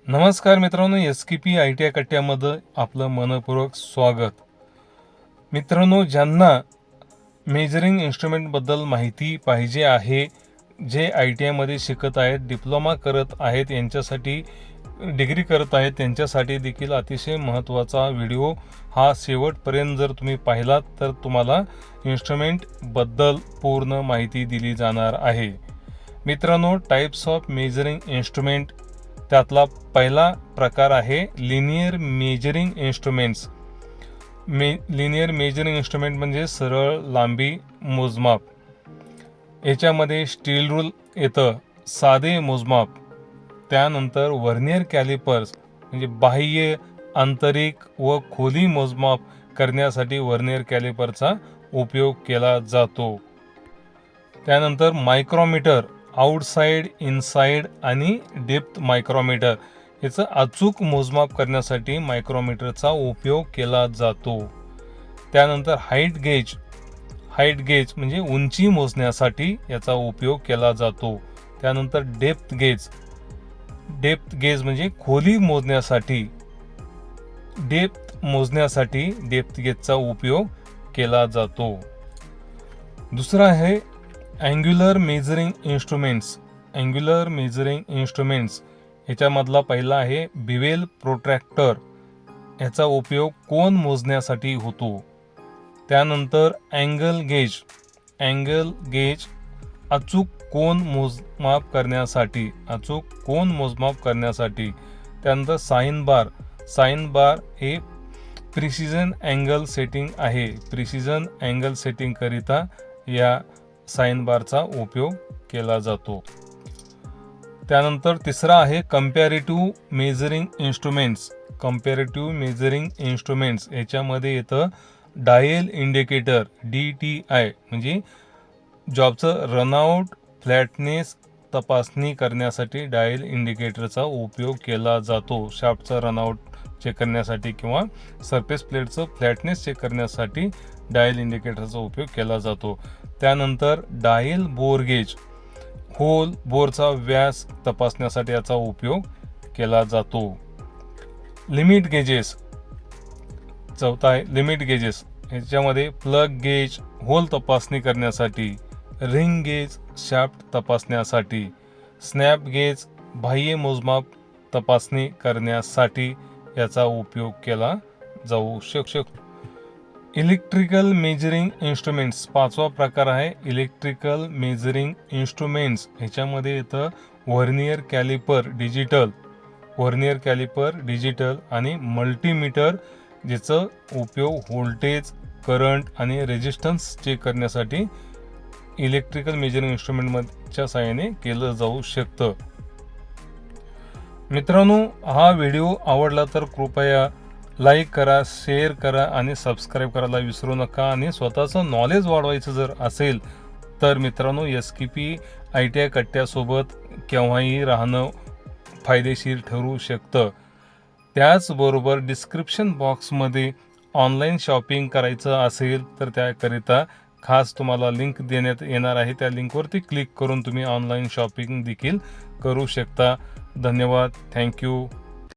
नमस्कार मित्रांनो, SKP ITI कट्ट्यामध्ये आपलं मनपूर्वक स्वागत. मित्रांनो, ज्यांना मेजरिंग इन्स्ट्रुमेंटबद्दल माहिती पाहिजे आहे, जे ITI मध्ये शिकत आहेत, डिप्लोमा करत आहेत, यांच्यासाठी डिग्री करत आहेत, त्यांच्यासाठी देखील अतिशय महत्त्वाचा व्हिडिओ हा शेवटपर्यंत जर तुम्ही पाहिलात तर तुम्हाला इन्स्ट्रुमेंटबद्दल पूर्ण माहिती दिली जाणार आहे. मित्रांनो, टाइप्स ऑफ मेजरिंग इन्स्ट्रुमेंट त्यातला पहिला प्रकार आहे linear measuring instruments. Linear measuring instrument म्हणजे सरळ लांबी मोजमाप. याच्यामध्ये स्टील रूल येतं, साधे मोजमाप. त्यानंतर व्हर्नियर कॅलिपर्स म्हणजे बाह्य, आंतरिक व खोली मोजमाप करण्यासाठी व्हर्नियर कॅलिपरचा उपयोग केला जातो. त्यानंतर मायक्रोमीटर, आउटसाइड, इनसाइड आणि डेप्थ मायक्रोमीटर याचं अचूक मोजमाप करण्यासाठी मायक्रोमीटरचा उपयोग केला जातो. त्यानंतर हाईट गेज म्हणजे उंची मोजण्यासाठी याचा उपयोग केला जातो. त्यानंतर डेप्थ गेज म्हणजे खोली मोजण्यासाठी डेप्थ गेजचा उपयोग केला जातो. दुसरा आहे अँग्युलर मेजरिंग इन्स्ट्रुमेंट्स. ह्याच्यामधला पहिला आहे बिवेल प्रोट्रॅक्टर. याचा उपयोग कोन मोजण्यासाठी होतो. त्यानंतर अँगल गेज अचूक कोन मोजमाप करण्यासाठी. त्यानंतर साइन बार हे प्रिसिजन अँगल सेटिंग आहे. प्रिसिजन अँगल सेटिंग करिता या साइन बारचा उपयोग केला जातो. त्यानंतर तिसरा आहे कंपॅरेटिव्ह मेजरिंग इन्स्ट्रुमेंट्स. याच्यामध्ये येतं डायल इंडिकेटर DTI म्हणजे जॉबचं रनआउट फ्लॅटनेस तपासणी करण्यासाठी डायल इंडिकेटरचा उपयोग केला जातो. शाफ्टचा रनआउट चेक करण्यासाठी किंवा सरफेस प्लेटचं फ्लॅटनेस चेक करण्यासाठी डायल इंडिकेटरचा उपयोग केला जातो. त्यानंतर डायल बोरगेज, होल बोरचा व्यास तपासण्यासाठी याचा उपयोग केला जातो. चौथा आहे लिमिट गेजेस. ह्याच्यामध्ये प्लग गेज होल तपासणी करण्यासाठी, रिंग गेज शाफ्ट तपासण्यासाठी, स्नॅप गेज बाह्य मोजमाप तपासणी करण्यासाठी याचा उपयोग केला जाऊ शकतो. इलेक्ट्रिकल मेजरिंग इन्स्ट्रुमेंट्स पाचवा प्रकार आहे इलेक्ट्रिकल मेजरिंग इन्स्ट्रुमेंट्स. ह्याच्यामध्ये येतं व्हर्नियर कॅलिपर डिजिटल आणि मल्टीमीटर, ज्याचं उपयोग व्होल्टेज, करंट आणि रेजिस्टन्स चेक करण्यासाठी इलेक्ट्रिकल मेजरिंग इन्स्ट्रुमेंटच्या सहाय्याने केलं जाऊ शकतं. मित्रांनो, हा व्हिडिओ आवडला तर कृपया लाईक करा, शेअर करा आणि सबस्क्राईब करायला विसरू नका. आणि स्वतःचं नॉलेज वाढवायचं जर असेल तर मित्रांनो, SKP ITI कट्ट्यासोबत केव्हाही राहणं फायदेशीर ठरू शकतं. त्याचबरोबर डिस्क्रिप्शन बॉक्समध्ये ऑनलाईन शॉपिंग करायचं असेल तर त्याकरिता खास तुम्हाला लिंक देण्यात येणार आहे. त्या लिंकवरती क्लिक करून तुम्ही ऑनलाईन शॉपिंग देखील करू शकता. धन्यवाद. थँक्यू.